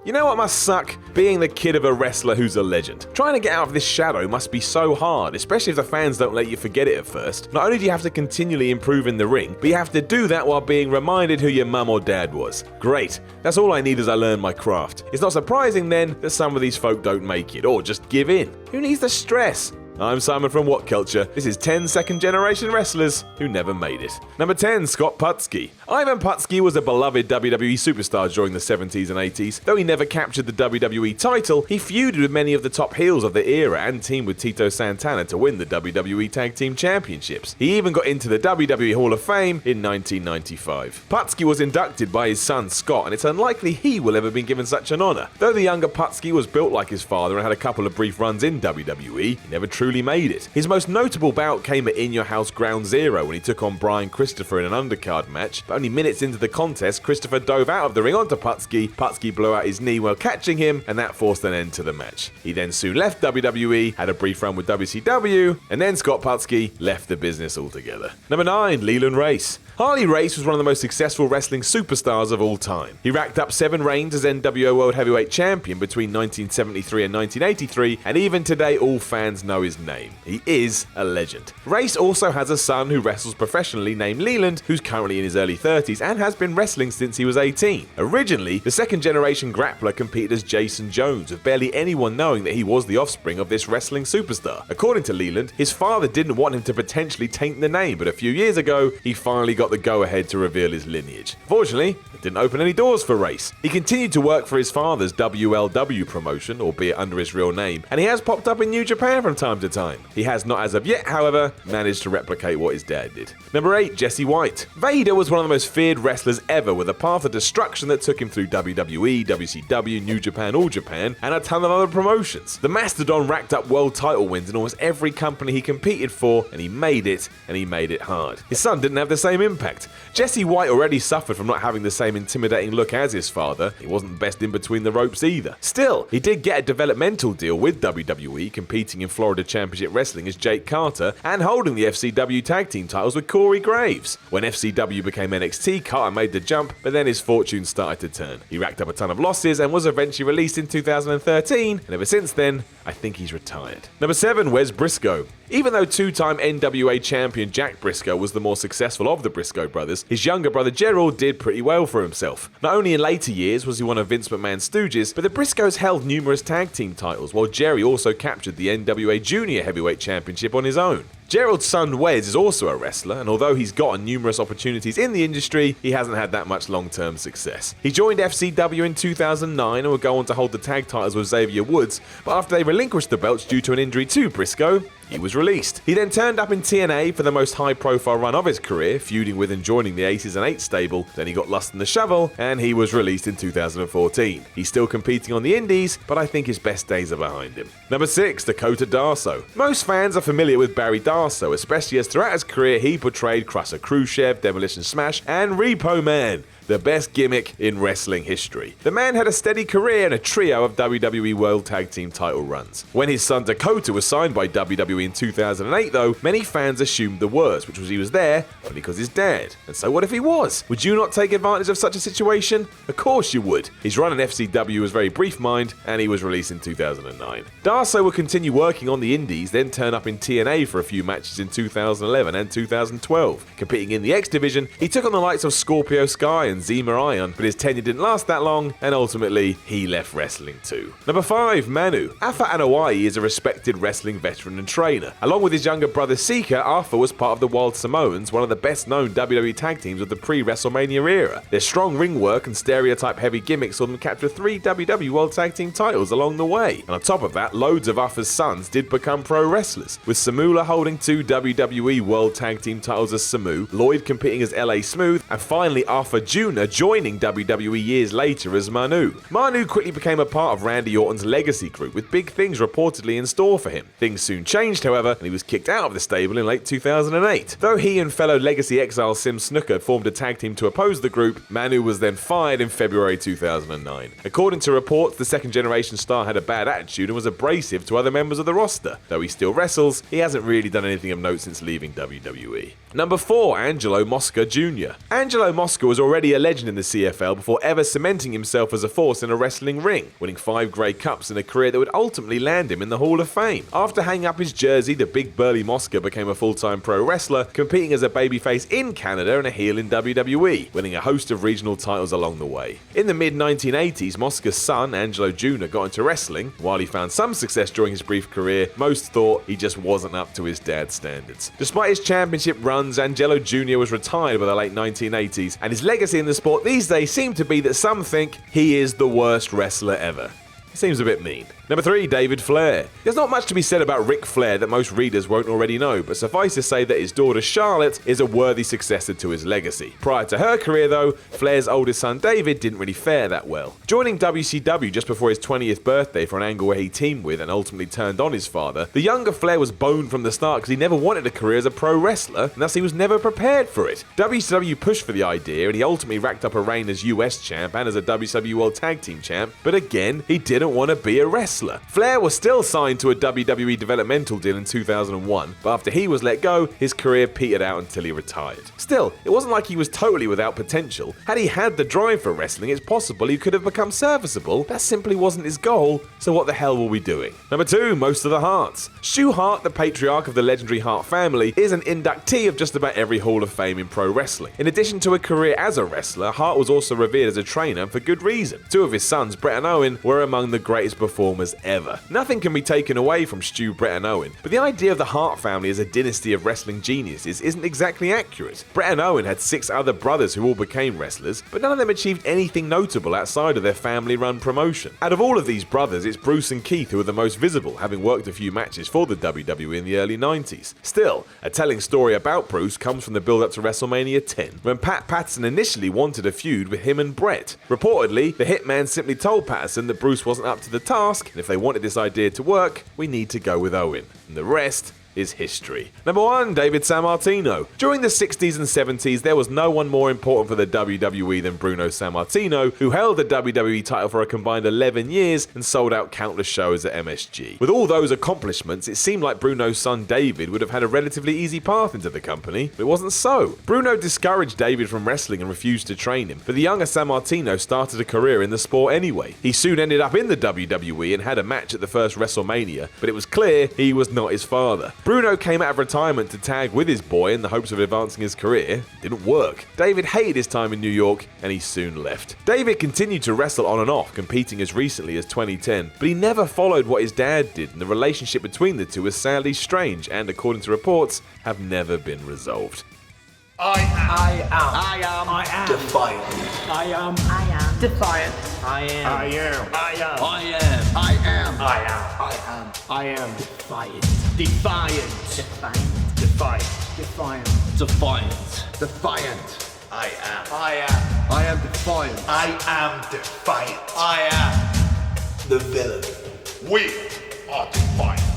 You know what must suck? Being the kid of a wrestler who's a legend. Trying to get out of this shadow must be so hard, especially if the fans don't let you forget it at first. Not only do you have to continually improve in the ring, but you have to do that while being reminded who your mum or dad was. Great. That's all I need as I learn my craft. It's not surprising then that some of these folk don't make it, or just give in. Who needs the stress? I'm Simon from What Culture. This is 10 second-generation wrestlers who never made it. Number 10, Scott Putski. Ivan Putski was a beloved WWE superstar during the 70s and 80s. Though he never captured the WWE title, he feuded with many of the top heels of the era and teamed with Tito Santana to win the WWE Tag Team Championships. He even got into the WWE Hall of Fame in 1995. Putski was inducted by his son Scott, and it's unlikely he will ever be given such an honor. Though the younger Putski was built like his father and had a couple of brief runs in WWE, he never truly made it. His most notable bout came at In Your House Ground Zero when he took on Brian Christopher in an undercard match, but only minutes into the contest, Christopher dove out of the ring onto Putski. Putski blew out his knee while catching him, and that forced an end to the match. He then soon left WWE, had a brief run with WCW, and then Scott Putski left the business altogether. Number 9, Leland Race. Harley Race was one of the most successful wrestling superstars of all time. He racked up 7 reigns as NWO World Heavyweight Champion between 1973 and 1983, and even today all fans know his name. He is a legend. Race also has a son who wrestles professionally named Leland, who's currently in his early 30s and has been wrestling since he was 18. Originally, the second-generation grappler competed as Jason Jones, with barely anyone knowing that he was the offspring of this wrestling superstar. According to Leland, his father didn't want him to potentially taint the name, but a few years ago, he finally got the go-ahead to reveal his lineage. Fortunately, it didn't open any doors for Race. He continued to work for his father's WLW promotion, albeit under his real name, and he has popped up in New Japan from time to time. He has not as of yet, however, managed to replicate what his dad did. Number 8, Jesse White. Vader was one of the most feared wrestlers ever, with a path of destruction that took him through WWE, WCW, New Japan, All Japan, and a ton of other promotions. The Mastodon racked up world title wins in almost every company he competed for, and he made it hard. His son didn't have the same impact. Jesse White already suffered from not having the same intimidating look as his father. He wasn't the best in between the ropes either. Still, he did get a developmental deal with WWE, competing in Florida Championship Wrestling as Jake Carter and holding the FCW tag team titles with Corey Graves. When FCW became NXT, Carter made the jump, but then his fortune started to turn. He racked up a ton of losses and was eventually released in 2013, and ever since then, I think he's retired. Number 7, Wes Briscoe. Even though 2-time NWA champion Jack Briscoe was the more successful of the Briscoe brothers, his younger brother Gerald did pretty well for himself. Not only in later years was he one of Vince McMahon's stooges, but the Briscoes held numerous tag team titles, while Jerry also captured the NWA Junior Heavyweight Championship on his own. Gerald's son Wes is also a wrestler, and although he's gotten numerous opportunities in the industry, he hasn't had that much long-term success. He joined FCW in 2009 and would go on to hold the tag titles with Xavier Woods, but after they relinquished the belts due to an injury to Briscoe, he was released. He then turned up in TNA for the most high-profile run of his career, feuding with and joining the Aces and Eights stable. Then he got lost in the shovel, and he was released in 2014. He's still competing on the indies, but I think his best days are behind him. Number 6, Dakota Darsow. Most fans are familiar with Barry Darsow, especially as throughout his career he portrayed Crusher Khrushchev, Demolition Smash, and Repo Man, the best gimmick in wrestling history. The man had a steady career and a trio of WWE World Tag Team title runs. When his son Dakota was signed by WWE in 2008 though, many fans assumed the worst, which was he was there only because his dad. And so what if he was? Would you not take advantage of such a situation? Of course you would. His run in FCW was very brief mind, and he was released in 2009. Darsow would continue working on the indies, then turn up in TNA for a few matches in 2011 and 2012. Competing in the X Division, he took on the likes of Scorpio Sky and Zema Ion, but his tenure didn't last that long, and ultimately, he left wrestling too. Number 5, Manu. Afa Anoa'i is a respected wrestling veteran and trainer. Along with his younger brother Sika, Afa was part of the Wild Samoans, one of the best-known WWE tag teams of the pre-WrestleMania era. Their strong ring work and stereotype-heavy gimmicks saw them capture 3 WWE World Tag Team titles along the way. And on top of that, loads of Afa's sons did become pro wrestlers, with Samula holding 2 WWE World Tag Team titles as Samu, Lloyd competing as LA Smooth, and finally Afa Jr. joining WWE years later as Manu. Manu quickly became a part of Randy Orton's legacy group, with big things reportedly in store for him. Things soon changed, however, and he was kicked out of the stable in late 2008. Though he and fellow legacy exile Sim Snooker formed a tag team to oppose the group, Manu was then fired in February 2009. According to reports, the second-generation star had a bad attitude and was abrasive to other members of the roster. Though he still wrestles, he hasn't really done anything of note since leaving WWE. Number 4, Angelo Mosca Jr. Angelo Mosca was already a legend in the CFL before ever cementing himself as a force in a wrestling ring, winning 5 Grey Cups in a career that would ultimately land him in the Hall of Fame. After hanging up his jersey, the big burly Mosca became a full-time pro wrestler, competing as a babyface in Canada and a heel in WWE, winning a host of regional titles along the way. In the mid-1980s, Mosca's son, Angelo Jr, got into wrestling. While he found some success during his brief career, most thought he just wasn't up to his dad's standards. Despite his championship runs, Angelo Jr was retired by the late 1980s, and his legacy in the sport these days seems to be that some think he is the worst wrestler ever. Seems a bit mean. Number 3, David Flair. There's not much to be said about Ric Flair that most readers won't already know, but suffice to say that his daughter Charlotte is a worthy successor to his legacy. Prior to her career though, Flair's oldest son David didn't really fare that well. Joining WCW just before his 20th birthday for an angle where he teamed with and ultimately turned on his father, the younger Flair was boned from the start because he never wanted a career as a pro wrestler, and thus he was never prepared for it. WCW pushed for the idea and he ultimately racked up a reign as US champ and as a WCW World Tag Team champ, but again, he didn't want to be a wrestler. Flair was still signed to a WWE developmental deal in 2001, but after he was let go, his career petered out until he retired. Still, it wasn't like he was totally without potential. Had he had the drive for wrestling, it's possible he could have become serviceable. That simply wasn't his goal, so what the hell were we doing? Number 2, most of the Harts. Stu Hart, the patriarch of the legendary Hart family, is an inductee of just about every Hall of Fame in pro wrestling. In addition to a career as a wrestler, Hart was also revered as a trainer, and for good reason. 2 of his sons, Bret and Owen, were among the greatest performers ever. Nothing can be taken away from Stu, Bret and Owen, but the idea of the Hart family as a dynasty of wrestling geniuses isn't exactly accurate. Bret and Owen had 6 other brothers who all became wrestlers, but none of them achieved anything notable outside of their family-run promotion. Out of all of these brothers, it's Bruce and Keith who are the most visible, having worked a few matches for the WWE in the early 90s. Still, a telling story about Bruce comes from the build-up to WrestleMania 10, when Pat Patterson initially wanted a feud with him and Bret. Reportedly, the Hitman simply told Patterson that Bruce wasn't up to the task, and if they wanted this idea to work, we need to go with Owen. And the rest is history. Number 1, David Sammartino. During the 60s and 70s, there was no one more important for the WWE than Bruno Sammartino, who held the WWE title for a combined 11 years and sold out countless shows at MSG. With all those accomplishments, it seemed like Bruno's son David would have had a relatively easy path into the company, but it wasn't so. Bruno discouraged David from wrestling and refused to train him, but the younger Sammartino started a career in the sport anyway. He soon ended up in the WWE and had a match at the first WrestleMania, but it was clear he was not his father. Bruno came out of retirement to tag with his boy in the hopes of advancing his career. Didn't work. David hated his time in New York and he soon left. David continued to wrestle on and off, competing as recently as 2010, but he never followed what his dad did, and the relationship between the two was sadly strange and, according to reports, have never been resolved. I am defiant. I am defiant. I am. I am. I am. I am. I am. I am. I am. I am. Defiant. Defiant. Defiant. Defiant. Defiant. Defiant. I am. I am. I am defiant. I am defiant. I am the villain. We are defiant.